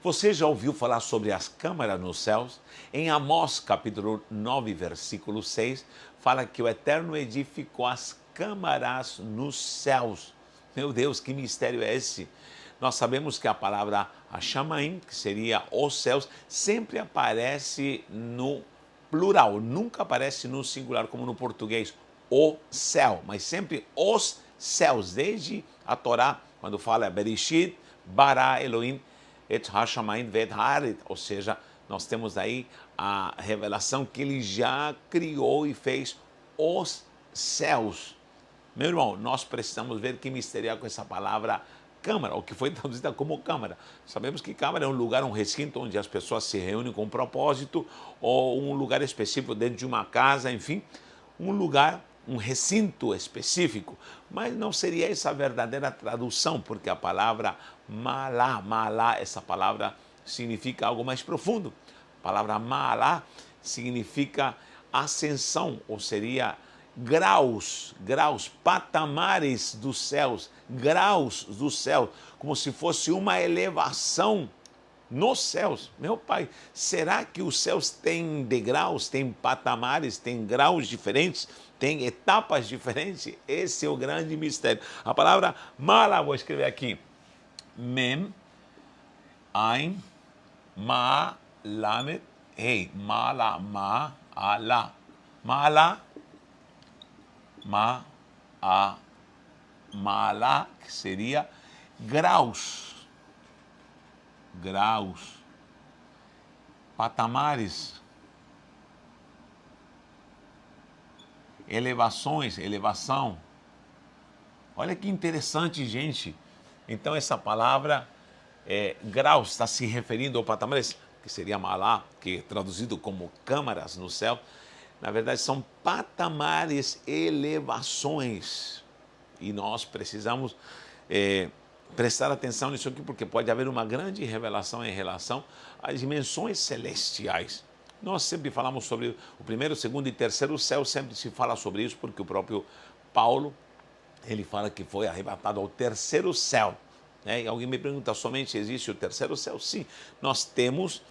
Você já ouviu falar sobre as câmaras nos céus? Em Amós, capítulo 9, versículo 6, fala que o Eterno edificou as câmaras nos céus. Meu Deus, que mistério é esse? Nós sabemos que a palavra Hashamaim, que seria os céus, sempre aparece no plural, nunca aparece no singular, como no português, o céu, mas sempre os céus, desde a Torá, quando fala Bereshit, bara Elohim, et Hashamayim vet haaret, ou seja, nós temos aí a revelação que ele já criou e fez os céus. Meu irmão, nós precisamos ver que mistério é com essa palavra câmara, o que foi traduzida como câmara. Sabemos que câmara é um lugar, um recinto onde as pessoas se reúnem com um propósito, ou um lugar específico dentro de uma casa, enfim, um lugar, um recinto específico. Mas não seria essa a verdadeira tradução, porque a palavra malá, essa palavra significa algo mais profundo. A palavra malá significa ascensão, ou seria graus, patamares dos céus, graus do céu, como se fosse uma elevação nos céus. Meu Pai, será que os céus têm degraus, têm patamares, têm graus diferentes, têm etapas diferentes? Esse é o grande mistério. A palavra mala, vou escrever aqui, mem, ain, ma, lamet, rei, mala, ma, alá, mala, malá, que seria graus, patamares, elevações, elevação. Olha que interessante, gente. Então essa palavra graus está se referindo ao patamares, que seria malá, que é traduzido como câmaras no céu. Na verdade, são patamares, elevações. E nós precisamos prestar atenção nisso aqui, porque pode haver uma grande revelação em relação às dimensões celestiais. Nós sempre falamos sobre o primeiro, segundo e terceiro céu, sempre se fala sobre isso, porque o próprio Paulo, ele fala que foi arrebatado ao terceiro céu. Né? E alguém me pergunta, somente existe o terceiro céu? Sim, nós temos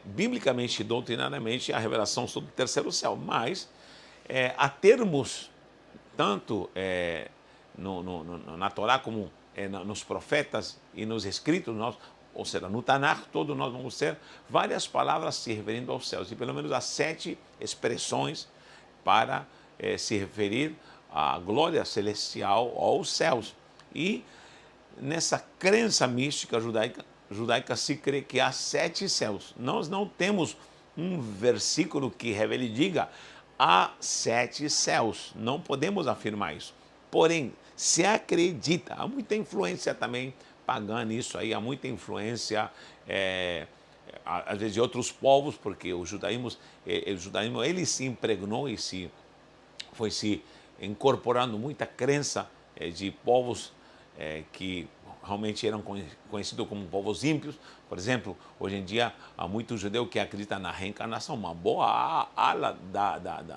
biblicamente e doutrinariamente a revelação sobre o terceiro céu, mas há termos tanto na Torá como nos profetas e nos escritos, ou seja, no Tanakh todo nós vamos ter várias palavras se referindo aos céus, e pelo menos há 7 expressões para se referir à glória celestial aos céus. E nessa crença mística judaica se crê que há 7 céus. Nós não temos um versículo que revele e diga há 7 céus. Não podemos afirmar isso. Porém, se acredita, há muita influência também pagã nisso aí, há muita influência, às vezes de outros povos, porque o judaísmo ele se impregnou e foi se incorporando muita crença de povos que realmente eram conhecidos como povos ímpios. Por exemplo, hoje em dia há muitos judeus que acreditam na reencarnação. Uma boa ala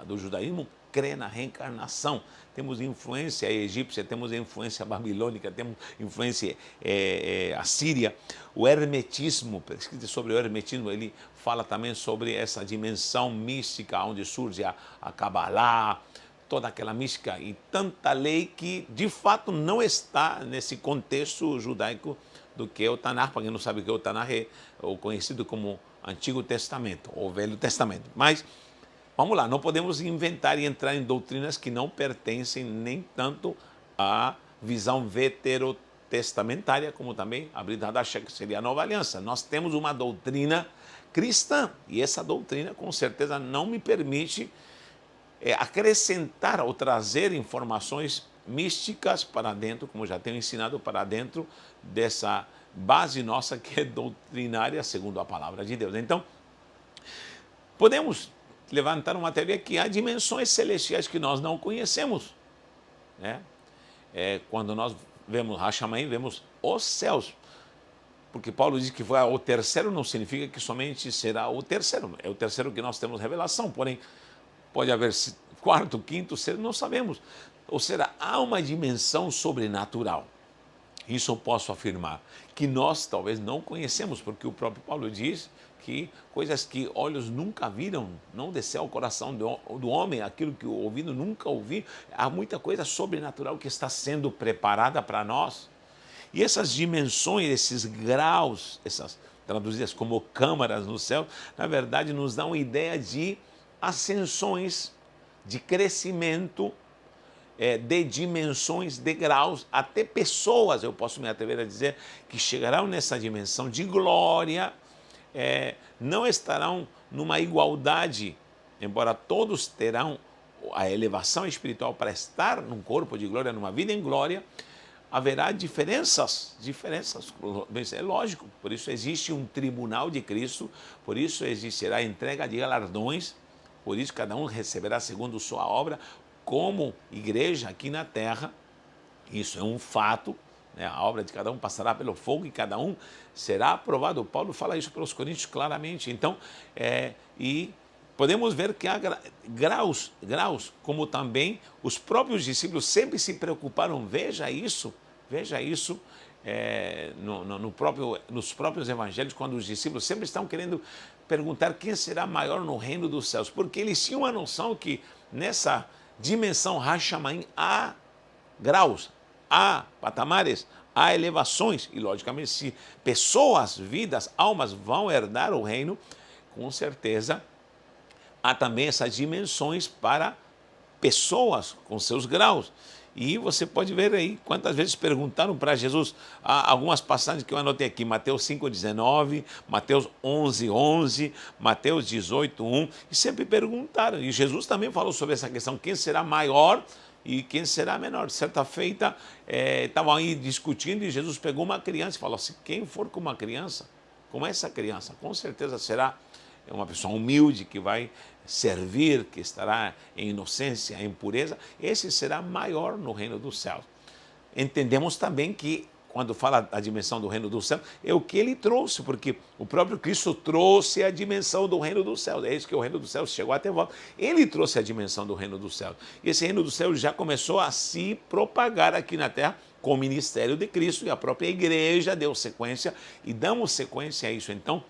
do judaísmo crê na reencarnação. Temos influência egípcia, temos influência babilônica, temos influência assíria. O hermetismo, escrito sobre o hermetismo, ele fala também sobre essa dimensão mística, onde surge a Kabbalah, toda aquela mística e tanta lei que, de fato, não está nesse contexto judaico do que é o Tanakh. Para quem não sabe o que é o Tanakh, é o conhecido como Antigo Testamento ou Velho Testamento. Mas, vamos lá, não podemos inventar e entrar em doutrinas que não pertencem nem tanto à visão veterotestamentária, como também a Brit Hadashah, que seria a Nova Aliança. Nós temos uma doutrina cristã e essa doutrina, com certeza, não me permite acrescentar ou trazer informações místicas para dentro, como já tenho ensinado, para dentro dessa base nossa que é doutrinária segundo a palavra de Deus. Então, podemos levantar uma teoria que há dimensões celestiais que nós não conhecemos. Né? Quando nós vemos Hashamaim, vemos os céus. Porque Paulo diz que foi o terceiro, não significa que somente será o terceiro. É o terceiro que nós temos revelação, porém, pode haver quarto, quinto, sexto, não sabemos. Ou seja, há uma dimensão sobrenatural. Isso eu posso afirmar, que nós talvez não conhecemos, porque o próprio Paulo diz que coisas que olhos nunca viram, não desceu ao coração do homem, aquilo que o ouvido nunca ouviu, há muita coisa sobrenatural que está sendo preparada para nós. E essas dimensões, esses graus, essas traduzidas como câmaras no céu, na verdade nos dão uma ideia de ascensões, de crescimento, de dimensões, de graus, até pessoas, eu posso me atrever a dizer, que chegarão nessa dimensão de glória, não estarão numa igualdade, embora todos terão a elevação espiritual para estar num corpo de glória, numa vida em glória, haverá diferenças, é lógico, por isso existe um tribunal de Cristo, por isso existirá entrega de galardões, por isso cada um receberá segundo sua obra, como igreja aqui na terra, isso é um fato, né? A obra de cada um passará pelo fogo e cada um será aprovado. Paulo fala isso para os coríntios claramente. Então, e podemos ver que há graus, como também os próprios discípulos sempre se preocuparam, veja isso, nos próprios evangelhos, quando os discípulos sempre estão querendo perguntar quem será maior no reino dos céus, porque eles tinham uma noção que nessa dimensão Hashamayim há graus, há patamares, há elevações, e logicamente se pessoas, vidas, almas vão herdar o reino, com certeza há também essas dimensões para pessoas com seus graus. E você pode ver aí quantas vezes perguntaram para Jesus, há algumas passagens que eu anotei aqui, Mateus 5,19, Mateus 11,11, Mateus 18,1, e sempre perguntaram. E Jesus também falou sobre essa questão, quem será maior e quem será menor. Certa feita, estavam aí discutindo e Jesus pegou uma criança e falou assim, quem for com uma criança, como essa criança, com certeza será uma pessoa humilde que vai servir, que estará em inocência, em pureza, esse será maior no reino dos céus. Entendemos também que, quando fala da dimensão do reino dos céus, é o que ele trouxe, porque o próprio Cristo trouxe a dimensão do reino dos céus. É isso que o reino dos céus chegou até vós. Ele trouxe a dimensão do reino dos céus. E esse reino dos céus já começou a se propagar aqui na terra com o ministério de Cristo, e a própria igreja deu sequência, e damos sequência a isso. Então,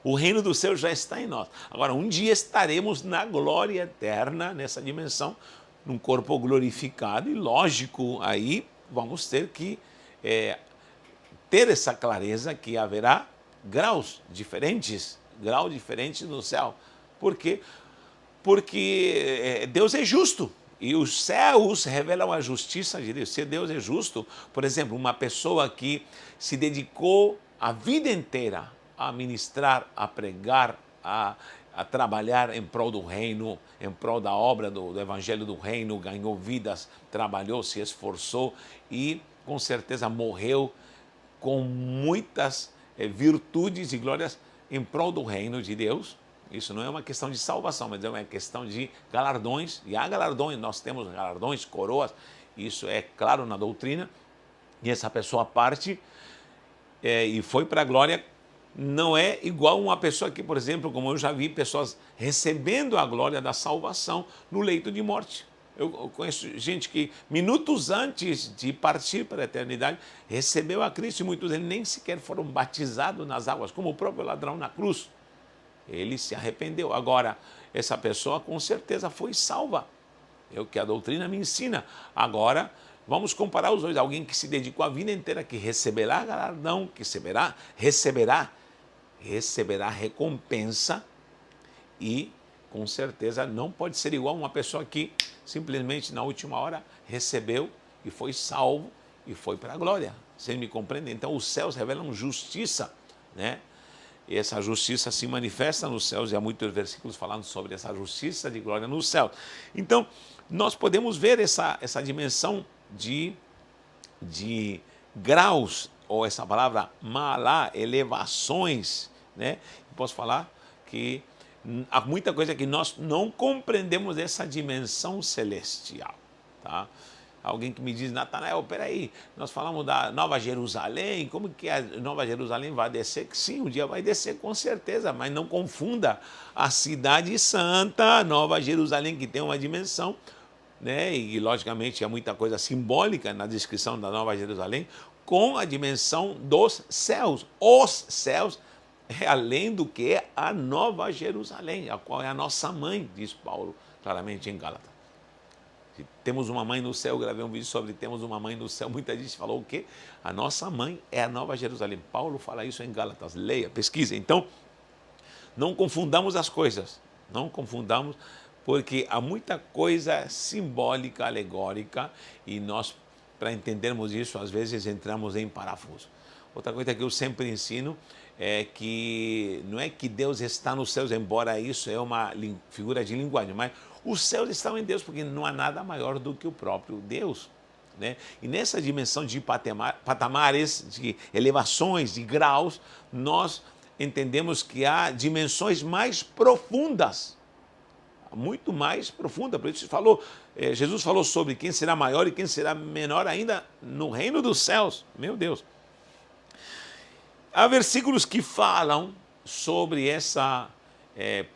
o reino do céu já está em nós. Agora, um dia estaremos na glória eterna, nessa dimensão, num corpo glorificado, e lógico, aí vamos ter que ter essa clareza que haverá graus diferentes no céu. Por quê? Porque Deus é justo. E os céus revelam a justiça de Deus. Se Deus é justo, por exemplo, uma pessoa que se dedicou a vida inteira a ministrar, a pregar, a trabalhar em prol do reino, em prol da obra do evangelho do reino, ganhou vidas, trabalhou, se esforçou e com certeza morreu com muitas virtudes e glórias em prol do reino de Deus. Isso não é uma questão de salvação, mas é uma questão de galardões, e há galardões, nós temos galardões, coroas, isso é claro na doutrina, e essa pessoa parte e foi para a glória. Não é igual uma pessoa que, por exemplo, como eu já vi pessoas recebendo a glória da salvação no leito de morte. Eu conheço gente que minutos antes de partir para a eternidade recebeu a Cristo, e muitos deles nem sequer foram batizados nas águas, como o próprio ladrão na cruz. Ele se arrependeu. Agora, essa pessoa com certeza foi salva. É o que a doutrina me ensina. Agora, vamos comparar os dois. Alguém que se dedicou a vida inteira, que receberá galardão, que receberá recompensa, e com certeza não pode ser igual uma pessoa que simplesmente na última hora recebeu e foi salvo e foi para a glória. Vocês me compreendem? Então os céus revelam justiça, né? E essa justiça se manifesta nos céus, e há muitos versículos falando sobre essa justiça de glória nos céus. Então nós podemos ver essa dimensão de graus, ou essa palavra malá, elevações, né? Posso falar que há muita coisa que nós não compreendemos dessa dimensão celestial, tá? Alguém que me diz, Natanael, peraí, nós falamos da Nova Jerusalém, como que a Nova Jerusalém vai descer? Sim, um dia vai descer com certeza, mas não confunda a cidade santa, Nova Jerusalém, que tem uma dimensão, né? E logicamente há muita coisa simbólica na descrição da Nova Jerusalém, com a dimensão dos céus. Os céus é além do que é a Nova Jerusalém, a qual é a nossa mãe, diz Paulo claramente em Gálatas. Temos uma mãe no céu, eu gravei um vídeo sobre temos uma mãe no céu, muita gente falou o quê? A nossa mãe é a Nova Jerusalém. Paulo fala isso em Gálatas, leia, pesquisa. Então, não confundamos as coisas, não confundamos, porque há muita coisa simbólica, alegórica, e nós, para entendermos isso, às vezes entramos em parafuso. Outra coisa que eu sempre ensino é que não é que Deus está nos céus, embora isso é uma figura de linguagem, mas os céus estão em Deus, porque não há nada maior do que o próprio Deus, né? E nessa dimensão de patamares, de elevações, de graus, nós entendemos que há dimensões mais profundas, muito mais profunda. Por isso Jesus falou sobre quem será maior e quem será menor ainda no reino dos céus. Meu Deus. Há versículos que falam sobre essa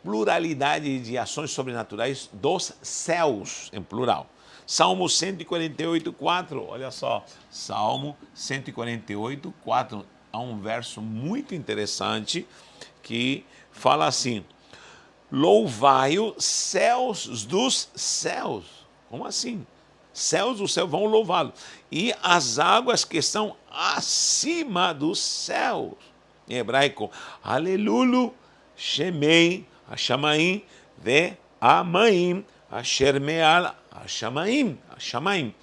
pluralidade de ações sobrenaturais dos céus, em plural. Salmo 148, 4, olha só, Salmo 148, 4, há um verso muito interessante que fala assim: louvai-o, céus dos céus. Como assim? Céus do céu vão louvá-lo. E as águas que estão acima dos céus. Em hebraico, Alelulu, Shemei, Hashamaim, Ve Amaim, Asher Meal, Hashamaim.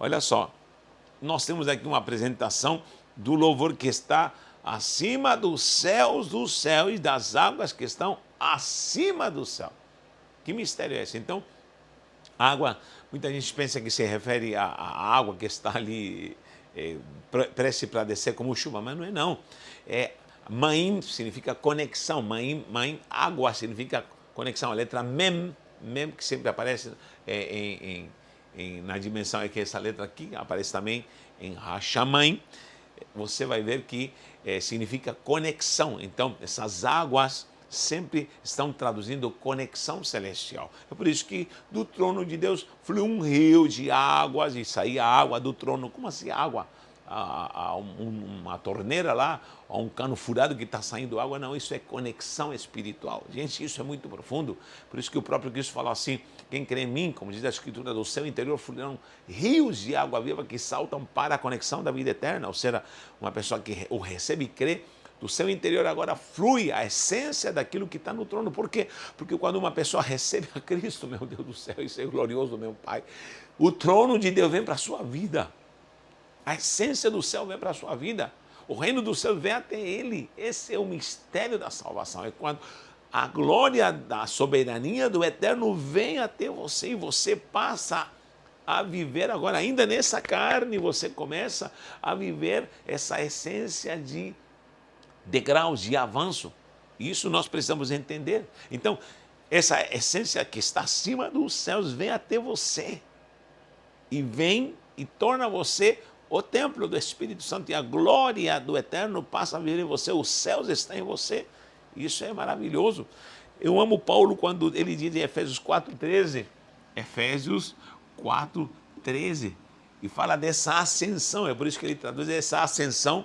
Olha só, nós temos aqui uma apresentação do louvor que está acima dos céus e das águas que estão acima do céu. Que mistério é esse? Então, água, muita gente pensa que se refere à água que está ali prestes para descer como chuva, mas não é não. Maim significa conexão, maim, água significa conexão. A letra mem que sempre aparece na dimensão é que essa letra aqui aparece também em Hashamayim. Você vai ver que significa conexão. Então, essas águas sempre estão traduzindo conexão celestial. É por isso que do trono de Deus flui um rio de águas e saía água do trono. Como assim água? Uma torneira lá, ou um cano furado que está saindo água? Não, isso é conexão espiritual. Gente, isso é muito profundo. Por isso que o próprio Cristo falou assim: quem crê em mim, como diz a Escritura, do seu interior fluirão rios de água viva que saltam para a conexão da vida eterna. Ou seja, uma pessoa que o recebe e crê, do seu interior agora flui a essência daquilo que está no trono. Por quê? Porque quando uma pessoa recebe a Cristo, meu Deus do céu, isso é glorioso, meu Pai, o trono de Deus vem para a sua vida. A essência do céu vem para a sua vida. O reino do céu vem até ele. Esse é o mistério da salvação. É quando a glória da soberania do Eterno vem até você e você passa a viver agora, ainda nessa carne, você começa a viver essa essência de degraus, de avanço. Isso nós precisamos entender. Então, essa essência que está acima dos céus vem até você. E vem e torna você o templo do Espírito Santo, e a glória do Eterno passa a vir em você, os céus estão em você. Isso é maravilhoso. Eu amo Paulo quando ele diz em Efésios 4,13, Efésios 4,13, e fala dessa ascensão. É por isso que ele traduz essa ascensão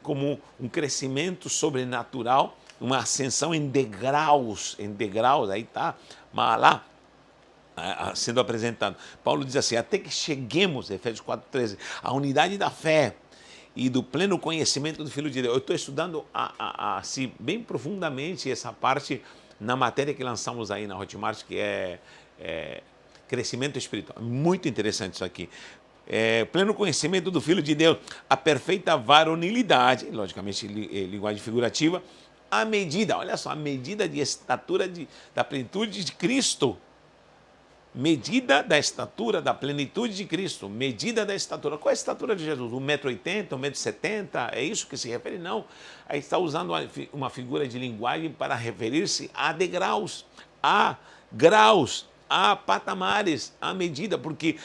como um crescimento sobrenatural, uma ascensão em degraus, aí está, Malá, sendo apresentado. Paulo diz assim: até que cheguemos, Efésios 4,13, à unidade da fé e do pleno conhecimento do Filho de Deus. Eu estou estudando assim, bem profundamente essa parte na matéria que lançamos aí na Hotmart, que é crescimento espiritual. Muito interessante isso aqui. Pleno conhecimento do Filho de Deus, a perfeita varonilidade, logicamente linguagem figurativa, a medida, olha só, a medida de estatura da plenitude de Cristo. Medida da estatura da plenitude de Cristo. Medida da estatura. Qual é a estatura de Jesus? 1,80 m, 1,70 m? É isso que se refere? Não. Aí está usando uma figura de linguagem para referir-se a degraus, a graus, a patamares, a medida, porque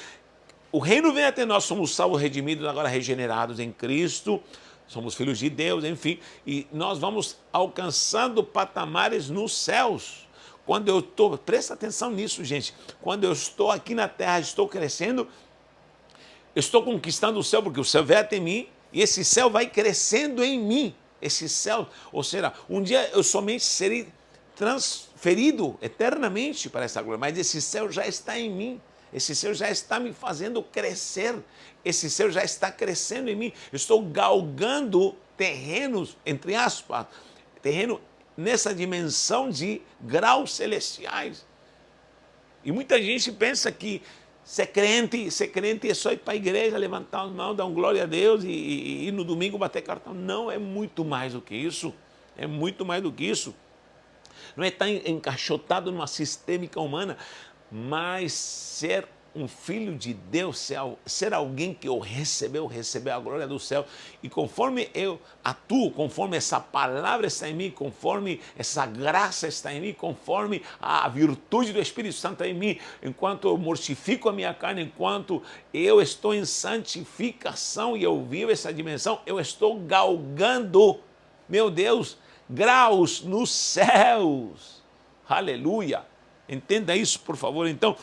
o reino vem até nós, somos salvos, redimidos, agora regenerados em Cristo, somos filhos de Deus, enfim, e nós vamos alcançando patamares nos céus. Quando eu estou, presta atenção nisso, gente, quando eu estou aqui na terra, estou crescendo, Eu estou conquistando o céu porque o céu veio até mim e esse céu vai crescendo em mim. Esse céu, ou seja, um dia eu somente serei transferido eternamente para essa glória, mas esse céu já está em mim. Esse céu já está me fazendo crescer. Esse céu já está crescendo em mim. Eu estou galgando terrenos, entre aspas, terreno nessa dimensão de graus celestiais. E muita gente pensa que ser crente é só ir para a igreja, levantar as mãos, dar um glória a Deus e no domingo bater cartão. Não, é muito mais do que isso. É muito mais do que isso. Não é estar encaixotado numa sistêmica humana, mas ser um filho de Deus, ser alguém que recebeu a glória do céu. E conforme eu atuo, conforme essa palavra está em mim, conforme essa graça está em mim, conforme a virtude do Espírito Santo está em mim, enquanto eu mortifico a minha carne, enquanto eu estou em santificação e eu vivo essa dimensão, eu estou galgando, meu Deus, graus nos céus. Aleluia. Entenda isso, por favor. Então,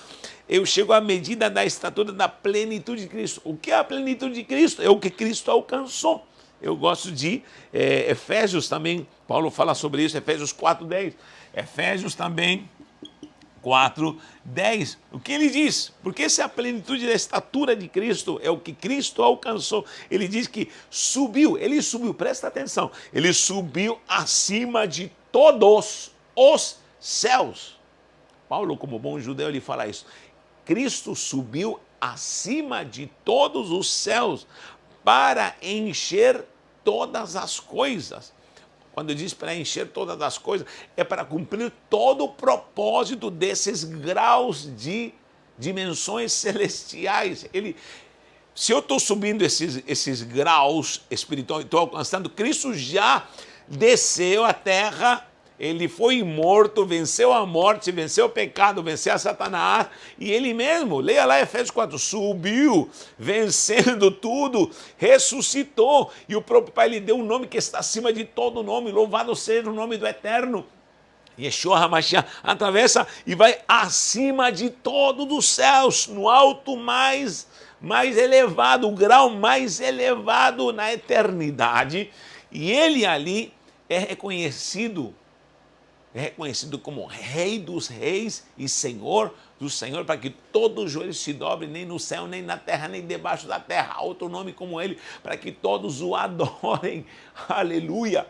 eu chego à medida da estatura da plenitude de Cristo. O que é a plenitude de Cristo? É o que Cristo alcançou. Eu gosto de Efésios também. Paulo fala sobre isso, Efésios 4:10. Efésios também 4:10. O que ele diz? Porque essa é a plenitude da estatura de Cristo, é o que Cristo alcançou. Ele diz que ele subiu, presta atenção, ele subiu acima de todos os céus. Paulo, como bom judeu, ele fala isso. Cristo subiu acima de todos os céus para encher todas as coisas. Quando diz para encher todas as coisas, é para cumprir todo o propósito desses graus de dimensões celestiais. Se eu estou subindo esses graus espirituais, estou alcançando, Cristo já desceu à terra. Ele foi morto, venceu a morte, venceu o pecado, venceu a Satanás, e ele mesmo, leia lá Efésios 4, subiu, vencendo tudo, ressuscitou, e o próprio Pai lhe deu um nome que está acima de todo nome, louvado seja o nome do Eterno. Yeshua HaMashiach atravessa e vai acima de todos os céus, no alto mais elevado, o grau mais elevado na eternidade, e ele ali é reconhecido como Rei dos Reis e Senhor do Senhor, para que todo joelho se dobre, nem no céu, nem na terra, nem debaixo da terra, há outro nome como ele, para que todos o adorem. Aleluia!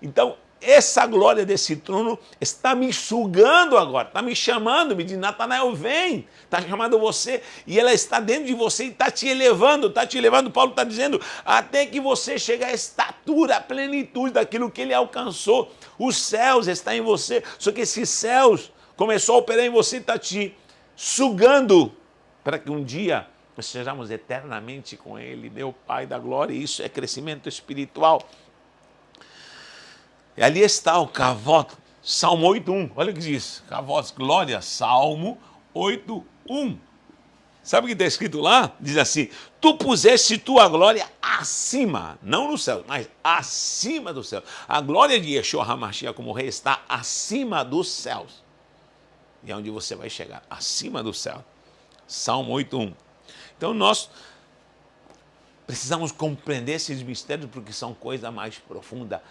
Então, essa glória desse trono está me sugando agora, está me chamando, me diz, Natanael, vem, está chamando você, e ela está dentro de você e está te elevando, Paulo está dizendo, até que você chegue à estatura, à plenitude daquilo que ele alcançou. Os céus estão em você, só que esses céus começou a operar em você e está te sugando, para que um dia nós sejamos eternamente com ele, meu Pai da glória. Isso é crescimento espiritual. E ali está o Kavod, Salmo 8:1. Olha o que diz, Kavod, glória, Salmo 8:1. Sabe o que está escrito lá? Diz assim, tu puseste tua glória acima, não no céu, mas acima do céu. A glória de Yeshua HaMashiach como rei está acima dos céus. E é onde você vai chegar, acima do céu. Salmo 8:1. Então nós precisamos compreender esses mistérios porque são coisa mais profunda.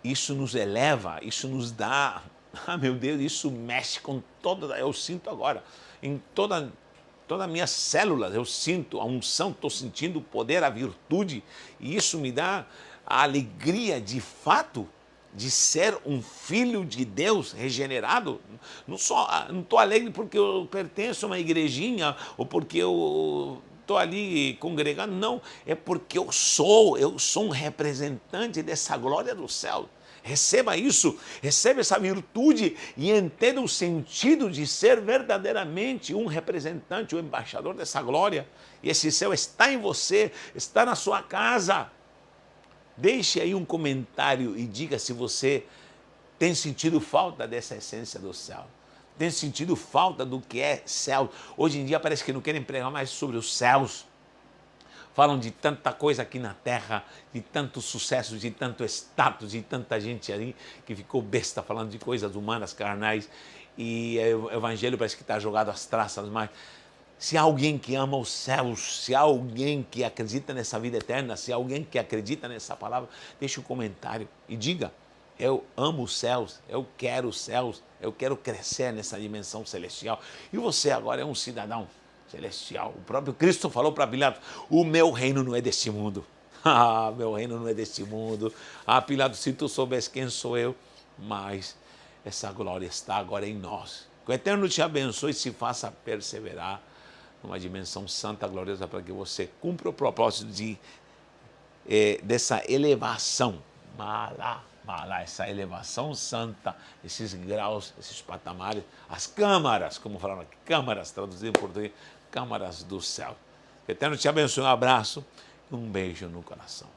Isso nos eleva, isso nos dá, meu Deus, isso mexe com toda, eu sinto agora, em todas as minhas células, eu sinto a unção, estou sentindo o poder, a virtude, e isso me dá a alegria de fato de ser um filho de Deus regenerado. Não estou alegre porque eu pertenço a uma igrejinha ou porque eu estou ali congregando, não, é porque eu sou um representante dessa glória do céu. Receba isso, receba essa virtude e entenda o sentido de ser verdadeiramente um representante, um embaixador dessa glória. E esse céu está em você, está na sua casa. Deixe aí um comentário e diga se você tem sentido falta dessa essência do céu. Tem sentido falta do que é céu. Hoje em dia parece que não querem pregar mais sobre os céus. Falam de tanta coisa aqui na terra, de tanto sucesso, de tanto status, de tanta gente ali que ficou besta falando de coisas humanas, carnais, e o evangelho parece que está jogado às traças, mas Se há alguém que ama os céus, se há alguém que acredita nessa vida eterna, se há alguém que acredita nessa palavra, deixe um comentário e diga: eu amo os céus, eu quero os céus, eu quero crescer nessa dimensão celestial. E você agora é um cidadão celestial. O próprio Cristo falou para Pilatos: o meu reino não é deste mundo. Ah, meu reino não é deste mundo. Ah, Pilatos, se tu soubesse quem sou eu, mas essa glória está agora em nós. Que o Eterno te abençoe e se faça perseverar numa dimensão santa, gloriosa, para que você cumpra o propósito dessa elevação. Malá, essa elevação santa, esses graus, esses patamares, as câmaras, como falaram aqui, câmaras, traduzido em português, câmaras do céu. Que o Eterno te abençoe, um abraço e um beijo no coração.